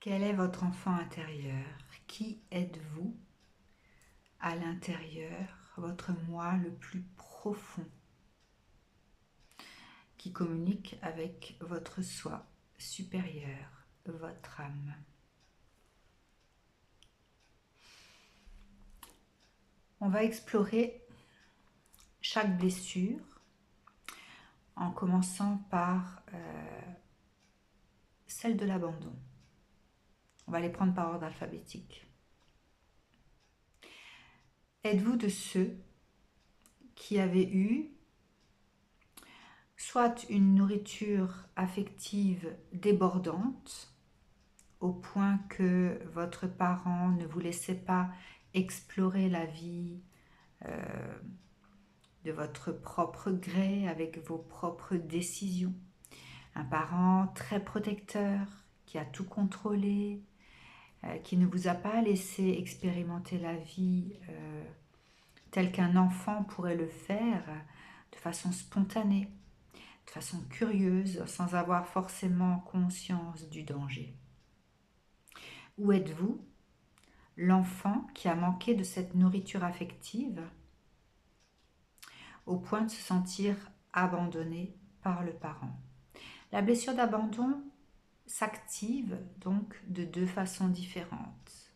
Quel est votre enfant intérieur? Qui êtes-vous à l'intérieur, votre moi le plus profond, qui communique avec votre soi supérieur, votre âme? On va explorer chaque blessure en commençant par celle de l'abandon. On va les prendre par ordre alphabétique. Êtes-vous de ceux qui avaient eu soit une nourriture affective débordante, au point que votre parent ne vous laissait pas explorer la vie de votre propre gré, avec vos propres décisions. Un parent très protecteur, qui a tout contrôlé, qui ne vous a pas laissé expérimenter la vie telle qu'un enfant pourrait le faire, de façon spontanée, de façon curieuse, sans avoir forcément conscience du danger. Où êtes-vous, l'enfant qui a manqué de cette nourriture affective, au point de se sentir abandonné par le parent? La blessure d'abandon s'active donc de deux façons différentes.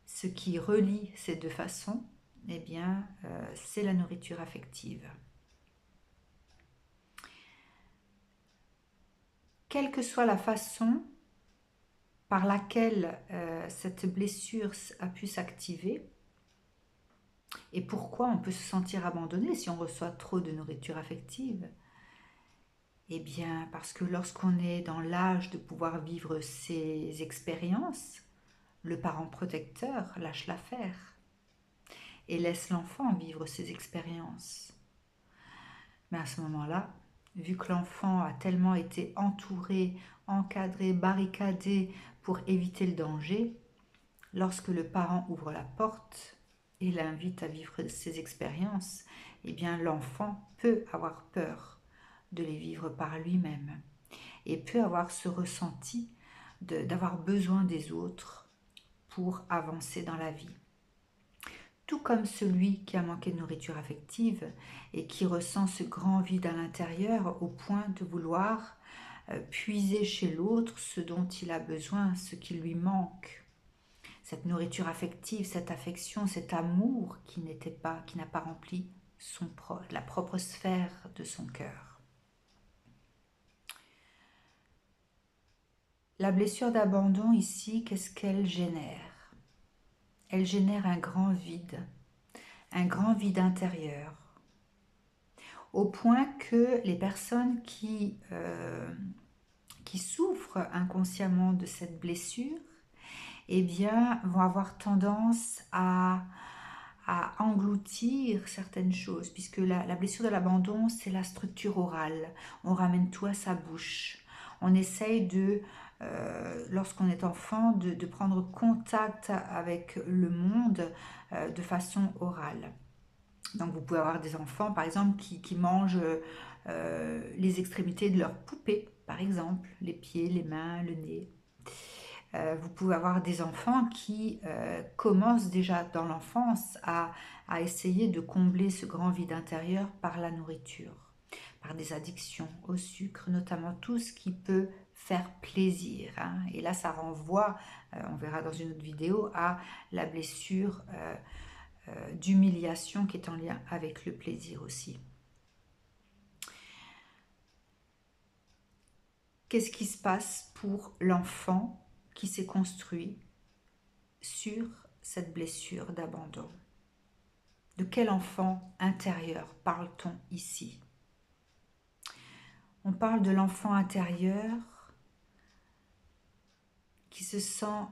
Ce qui relie ces deux façons, eh bien, c'est la nourriture affective. Quelle que soit la façon par laquelle cette blessure a pu s'activer, et pourquoi on peut se sentir abandonné si on reçoit trop de nourriture affective? Eh bien, parce que lorsqu'on est dans l'âge de pouvoir vivre ses expériences, le parent protecteur lâche l'affaire et laisse l'enfant vivre ses expériences. Mais à ce moment-là, vu que l'enfant a tellement été entouré, encadré, barricadé pour éviter le danger, lorsque le parent ouvre la porte et l'invite à vivre ses expériences, eh bien l'enfant peut avoir peur de les vivre par lui-même et peut avoir ce ressenti d'avoir besoin des autres pour avancer dans la vie. Tout comme celui qui a manqué de nourriture affective et qui ressent ce grand vide à l'intérieur au point de vouloir puiser chez l'autre ce dont il a besoin, ce qui lui manque. Cette nourriture affective, cette affection, cet amour qui n'a pas rempli la propre sphère de son cœur. La blessure d'abandon ici, qu'est-ce qu'elle génère? Elle génère un grand vide intérieur, au point que les personnes qui souffrent inconsciemment de cette blessure, eh bien, vont avoir tendance à engloutir certaines choses, puisque la blessure de l'abandon, c'est la structure orale. On ramène tout à sa bouche. On essaye lorsqu'on est enfant, de prendre contact avec le monde de façon orale. Donc vous pouvez avoir des enfants, par exemple, qui mangent les extrémités de leur poupée, par exemple, les pieds, les mains, le nez. Vous pouvez avoir des enfants qui commencent déjà dans l'enfance à essayer de combler ce grand vide intérieur par la nourriture, par des addictions au sucre, notamment tout ce qui peut faire plaisir. Et là, ça renvoie, on verra dans une autre vidéo, à la blessure d'humiliation qui est en lien avec le plaisir aussi. Qu'est-ce qui se passe pour l'enfant qui s'est construit sur cette blessure d'abandon? De quel enfant intérieur parle-t-on ici? On parle de l'enfant intérieur qui se sent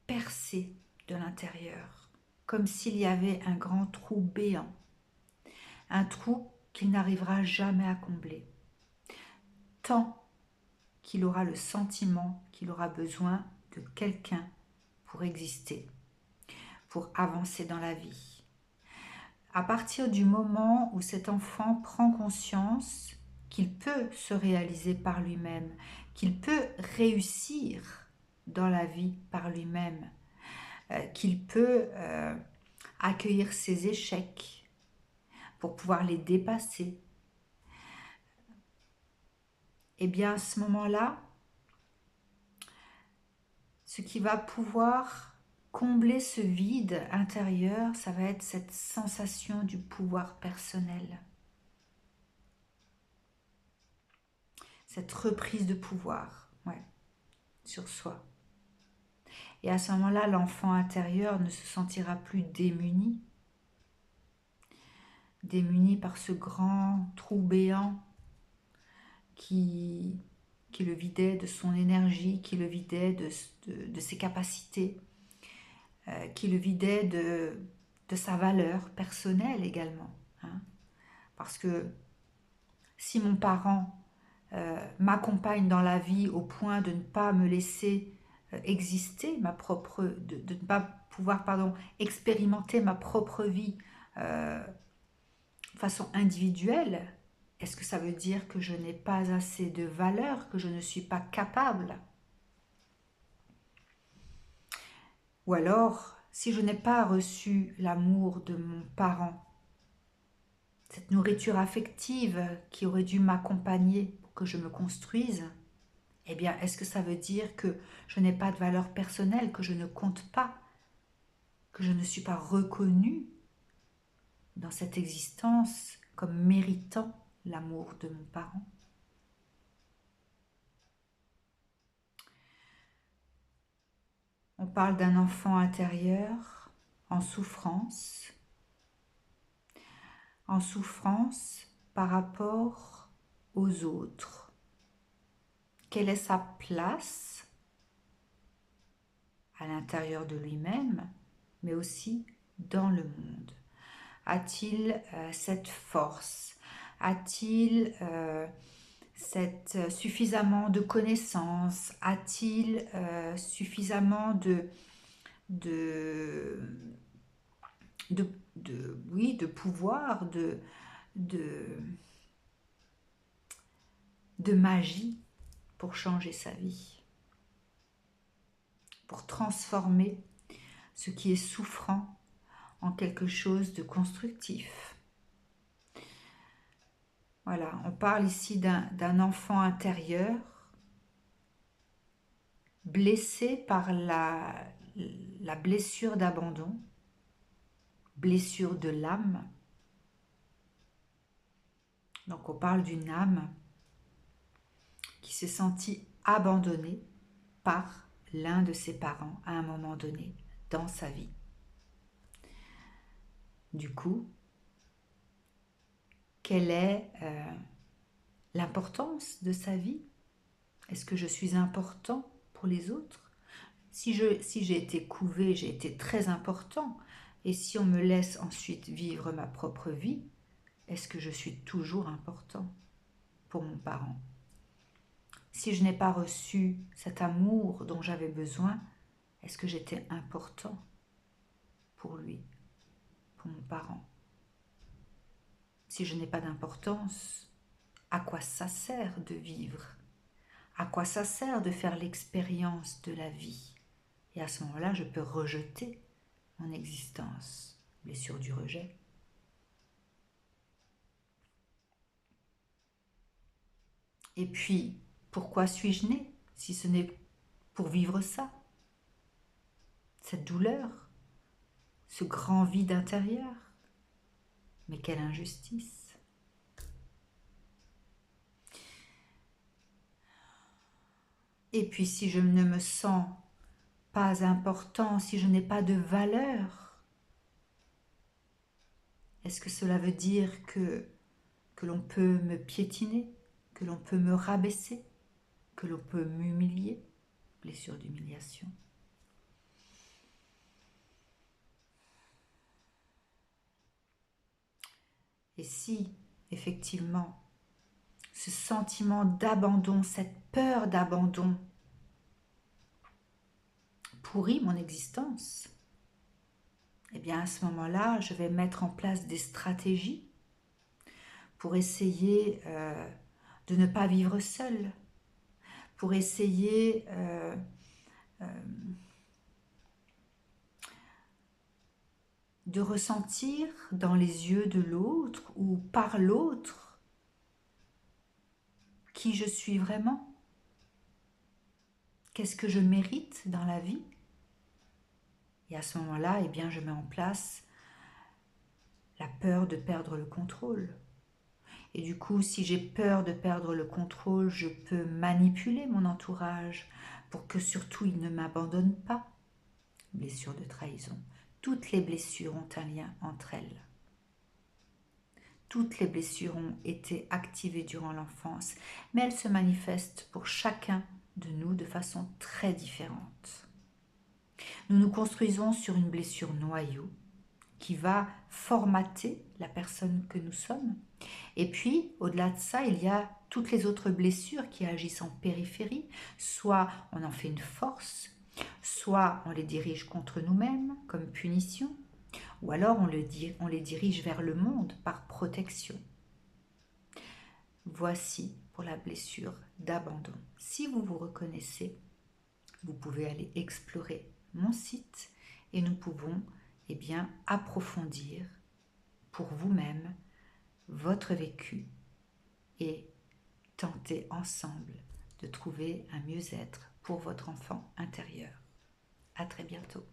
percé de l'intérieur, comme s'il y avait un grand trou béant, un trou qu'il n'arrivera jamais à combler, tant qu'il aura le sentiment qu'il aura besoin de quelqu'un pour exister, pour avancer dans la vie. À partir du moment où cet enfant prend conscience qu'il peut se réaliser par lui-même, qu'il peut réussir dans la vie par lui-même, qu'il peut accueillir ses échecs pour pouvoir les dépasser, et bien à ce moment-là, ce qui va pouvoir combler ce vide intérieur, ça va être cette sensation du pouvoir personnel, cette reprise de pouvoir, ouais, sur soi. Et à ce moment-là, l'enfant intérieur ne se sentira plus démuni, démuni par ce grand trou béant qui le vidait de son énergie, qui le vidait de ses capacités, qui le vidait de sa valeur personnelle également. Hein. Parce que si mon parent m'accompagne dans la vie au point de ne pas me laisser exister ma propre, de ne pas pouvoir expérimenter ma propre vie de façon individuelle, est-ce que ça veut dire que je n'ai pas assez de valeur, que je ne suis pas capable? Ou alors, si je n'ai pas reçu l'amour de mon parent, cette nourriture affective qui aurait dû m'accompagner pour que je me construise, eh bien, est-ce que ça veut dire que je n'ai pas de valeur personnelle, que je ne compte pas, que je ne suis pas reconnue dans cette existence comme méritant l'amour de mon parent? On parle d'un enfant intérieur en souffrance par rapport aux autres. Quelle est sa place à l'intérieur de lui-même, mais aussi dans le monde? A-t-il cette force? A-t-il suffisamment de connaissances? A-t-il suffisamment de, oui, de pouvoir, de, de magie pour changer sa vie, pour transformer ce qui est souffrant en quelque chose de constructif? Voilà, on parle ici d'un enfant intérieur blessé par la blessure d'abandon, blessure de l'âme. Donc on parle d'une âme qui s'est sentie abandonnée par l'un de ses parents à un moment donné dans sa vie. Du coup, quelle est l'importance de sa vie? Est-ce que je suis important pour les autres? Si j'ai été couvé, j'ai été très important. Et si on me laisse ensuite vivre ma propre vie, est-ce que je suis toujours important pour mon parent? Si je n'ai pas reçu cet amour dont j'avais besoin, est-ce que j'étais important pour lui, pour mon parent? Si je n'ai pas d'importance, à quoi ça sert de vivre? À quoi ça sert de faire l'expérience de la vie? Et à ce moment-là, je peux rejeter mon existence, blessure du rejet. Et puis, pourquoi suis-je née si ce n'est pour vivre ça? Cette douleur, ce grand vide intérieur. Mais quelle injustice! Et puis si je ne me sens pas important, si je n'ai pas de valeur, est-ce que cela veut dire que l'on peut me piétiner, que l'on peut me rabaisser, que l'on peut m'humilier? Blessure d'humiliation. Et si, effectivement, ce sentiment d'abandon, cette peur d'abandon pourrit mon existence, eh bien à ce moment-là, je vais mettre en place des stratégies pour essayer de ne pas vivre seul, pour essayer de ressentir dans les yeux de l'autre ou par l'autre qui je suis vraiment, qu'est-ce que je mérite dans la vie. Et à ce moment-là, eh bien, je mets en place la peur de perdre le contrôle. Et du coup, si j'ai peur de perdre le contrôle, je peux manipuler mon entourage pour que surtout il ne m'abandonne pas. Blessure de trahison. Toutes les blessures ont un lien entre elles. Toutes les blessures ont été activées durant l'enfance, mais elles se manifestent pour chacun de nous de façon très différente. Nous nous construisons sur une blessure noyau qui va formater la personne que nous sommes. Et puis, au-delà de ça, il y a toutes les autres blessures qui agissent en périphérie. Soit on en fait une force, soit on les dirige contre nous-mêmes comme punition, ou alors on les dirige vers le monde par protection. Voici pour la blessure d'abandon. Si vous vous reconnaissez, vous pouvez aller explorer mon site et nous pouvons approfondir pour vous-même votre vécu et tenter ensemble de trouver un mieux-être pour votre enfant intérieur. À très bientôt.